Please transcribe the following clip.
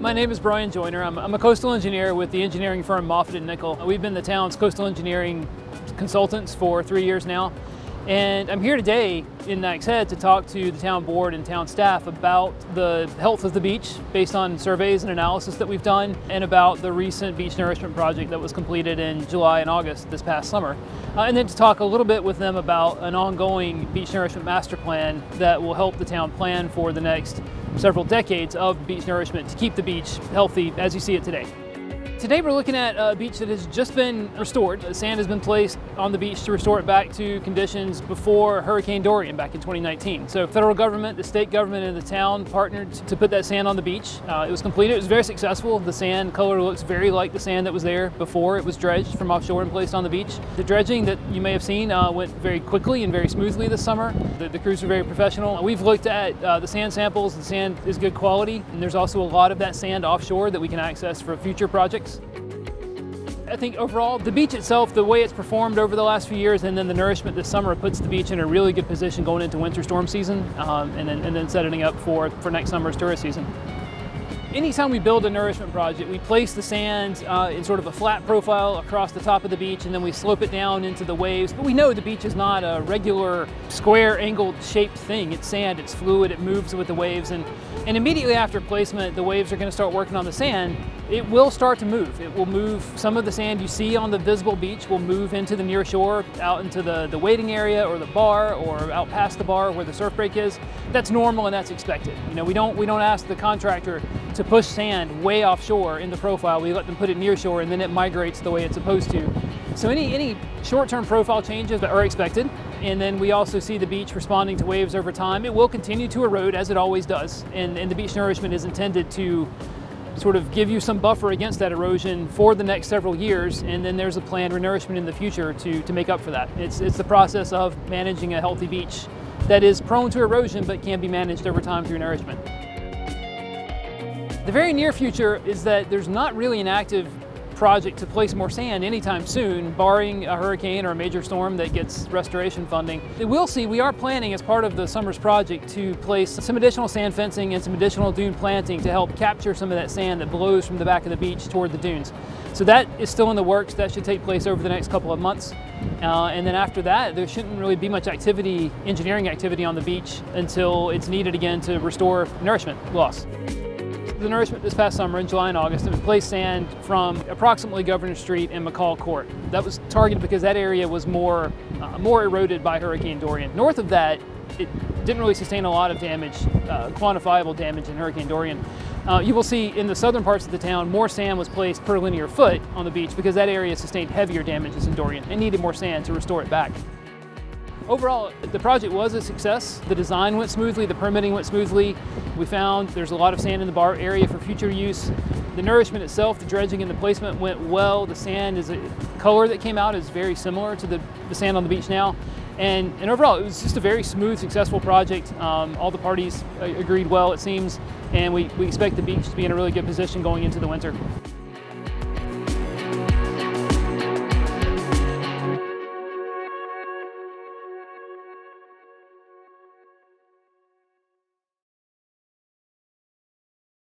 My name is Brian Joyner. I'm a coastal engineer with the engineering firm Moffitt & Nickel. We've been the town's coastal engineering consultants for 3 years now. And I'm here today in Nags to talk to the town board and town staff about the health of the beach based on surveys and analysis that we've done, and about the recent beach nourishment project that was completed in July and August this past summer. And then to talk a little bit with them about an ongoing beach nourishment master plan that will help the town plan for the next several decades of beach nourishment to keep the beach healthy as you see it today. Today we're looking at a beach that has just been restored. The sand has been placed on the beach to restore it back to conditions before Hurricane Dorian back in 2019. So federal government, the state government, and the town partnered to put that sand on the beach. It was completed. It was very successful. The sand color looks very like the sand that was there before it was dredged from offshore and placed on the beach. The dredging that you may have seen went very quickly and very smoothly this summer. The crews were very professional. We've looked at the sand samples. The sand is good quality, and there's also a lot of that sand offshore that we can access for future projects. I think overall, the beach itself, the way it's performed over the last few years, and then the nourishment this summer puts the beach in a really good position going into winter storm season, and then setting up for next summer's tourist season. Anytime we build a nourishment project, we place the sand in sort of a flat profile across the top of the beach, and then we slope it down into the waves. But we know the beach is not a regular square angled shaped thing. It's sand, it's fluid, it moves with the waves, and immediately after placement, the waves are going to start working on the sand. It will start to move. It will move. Some of the sand you see on the visible beach will move into the near shore, out into the waiting area or the bar, or out past the bar where the surf break is. That's normal and that's expected. You know, we don't ask the contractor to push sand way offshore in the profile. We let them put it near shore, and then it migrates the way it's supposed to. So any short-term profile changes are expected. And then we also see the beach responding to waves over time. It will continue to erode as it always does, and the beach nourishment is intended to sort of give you some buffer against that erosion for the next several years, and then there's a planned renourishment in the future to make up for that. It's the process of managing a healthy beach that is prone to erosion but can be managed over time through nourishment. The very near future is that there's not really an active project to place more sand anytime soon, barring a hurricane or a major storm that gets restoration funding. We'll see. We are planning as part of the summer's project to place some additional sand fencing and some additional dune planting to help capture some of that sand that blows from the back of the beach toward the dunes. So that is still in the works. That should take place over the next couple of months. And then after that, there shouldn't really be much engineering activity on the beach until it's needed again to restore nourishment loss. The nourishment this past summer in July and August, we placed sand from approximately Governor Street and McCall Court. That was targeted because that area was more eroded by Hurricane Dorian. North of that, it didn't really sustain a lot of damage, quantifiable damage in Hurricane Dorian. You will see in the southern parts of the town, more sand was placed per linear foot on the beach because that area sustained heavier damages in Dorian and needed more sand to restore it back. Overall, the project was a success. The design went smoothly, the permitting went smoothly. We found there's a lot of sand in the bar area for future use. The nourishment itself, the dredging and the placement went well. The sand color that came out is very similar to the sand on the beach now. And overall, it was just a very smooth, successful project. All the parties agreed well, it seems, and we expect the beach to be in a really good position going into the winter.